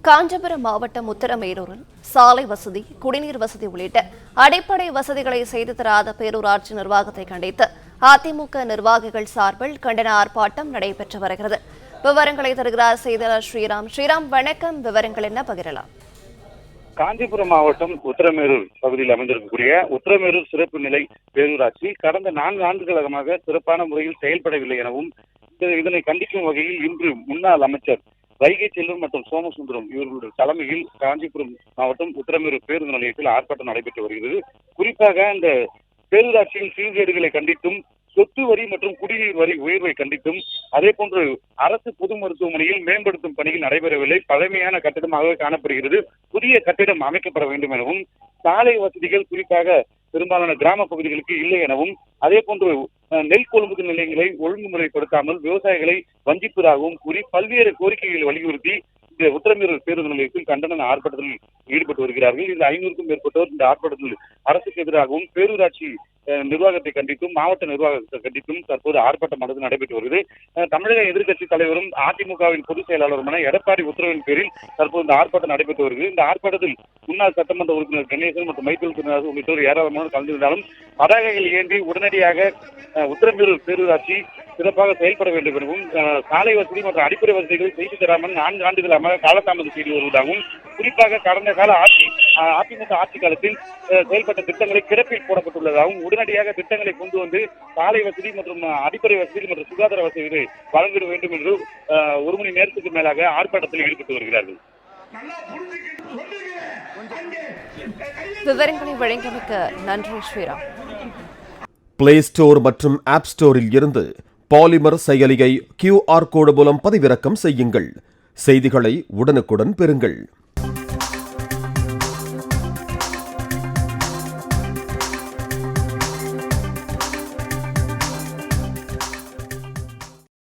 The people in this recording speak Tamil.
காஞ்சிபுரம் மாவட்டம் உத்தரமேரூரில் சாலை வசதி, குடிநீர் வசதி உள்ளிட்ட அடிப்படை வசதிகளை செய்து தராத பேரூராட்சி நிர்வாகத்தை கண்டித்து அதிமுக நிர்வாகிகள் சார்பில் கண்டன ஆர்ப்பாட்டம் நடைபெற்று வருகிறது. விவரங்களை தருகிறார் செய்தியாளர் ஸ்ரீராம். ஸ்ரீராம், வணக்கம். விவரங்கள் என்ன பகிரலாம்? காஞ்சிபுரம் மாவட்டம் உத்தரமேரூர் பகுதியில் அமைந்திருக்கக்கூடிய உத்தரமேரூர் சிறப்பு நிலை பேரூராட்சி கடந்த 4 ஆண்டுகளாக சிறப்பான முறையில் செயல்படவில்லை எனவும் இதனை கண்டிக்கும் வகையில் இன்று முன்னாள் அமைச்சர் வைகை செல்வம் மற்றும் சோமசுந்தரம் இவர்களுடைய தலைமையில் காஞ்சிபுரம் மாவட்டம் உத்தரமேரூர் பேருந்து நிலையத்தில் ஆர்ப்பாட்டம் நடைபெற்று வருகிறது. குறிப்பாக இந்த பேரூராட்சியின் சீர்கேடுகளை கண்டித்தும், சொத்து வரி மற்றும் குடிநீர் வரி உயர்வை கண்டித்தும், அதே போன்று அரசு பொது மருத்துவமனையில் மேம்படுத்தும் பணிகள் நடைபெறவில்லை. பழமையான கட்டிடமாகவே காணப்படுகிறது. புதிய கட்டிடம் அமைக்கப்பட வேண்டும் எனவும், சாலை வசதிகள் குறிப்பாக பெரும்பாலான கிராம பகுதிகளுக்கு இல்லை எனவும், அதே போன்று நெல் கொள்முதல் நிலையங்களை ஒழுங்குமுறைப்படுத்தாமல் விவசாயிகளை வஞ்சிப்பதாகவும் கூறி பல்வேறு கோரிக்கைகளை வலியுறுத்தி இந்த உத்தரமேரூர் பேருந்து நிலையத்தில் கண்டன ஆர்ப்பாட்டத்தில் ஈடுபட்டு வருகிறார்கள். இந்த 500க்கும் மேற்பட்டோர் இந்த ஆர்ப்பாட்டத்தில் அரசுக்கு எதிராகவும் பேரூராட்சி நிர்வாகத்தை கண்டித்தும் மாவட்ட நிர்வாகத்தை கண்டித்தும் தற்போது ஆர்ப்பாட்டமானது நடைபெற்று வருகிறது. தமிழக எதிர்க்கட்சித் தலைவரும் அதிமுகவின் பொதுச் செயலாளருமான எடப்பாடி உத்தரவின் பேரில் தற்போது இந்த ஆர்ப்பாட்டம் நடைபெற்று வருகிறது. இந்த ஆர்ப்பாட்டத்தில் முன்னாள் சட்டமன்ற உறுப்பினர் கணேசன் மற்றும் மைக்கேல் திருநாசு உள்ளிட்டோர் ஏராளமான கலந்திருந்தாலும் பதாகைகள் ஏந்தி உடனடியாக உத்தரமேரூர் பேரூராட்சி சிறப்பாக செயல்பட வேண்டும் எனவும், சாலை வசதி மற்றும் அடிப்படை வசதிகளை செய்து தராமல் 4 ஆண்டுகளாக காலதாமதம் செய்து வருவதாகவும், குறிப்பாக கடந்த கால அதிமுக ஆட்சி காலத்தில் செயல்பட்ட திட்டங்களை கிடப்பில் போடப்பட்டுள்ளதாகவும், உடனடியாக திட்டங்களை கொண்டு வந்து சாலை வசதி மற்றும் அடிப்படை வசதி மற்றும் சுகாதார வசதிகளை வழங்கிட வேண்டும் என்று 1 மணி நேரத்துக்கு மேலாக ஆர்ப்பாட்டத்தில் ஈடுபட்டு வருகிறார்கள். விவரங்களை வழங்கியமைக்க நன்றி ஸ்ரீராம். பிளே ஸ்டோர் மற்றும் ஆப் ஸ்டோரில் இருந்து பாலிமர் செயலியை QR கோடு மூலம் பதிவிறக்கம் செய்யுங்கள். செய்திகளை உடனுக்குடன் பெறுங்கள்.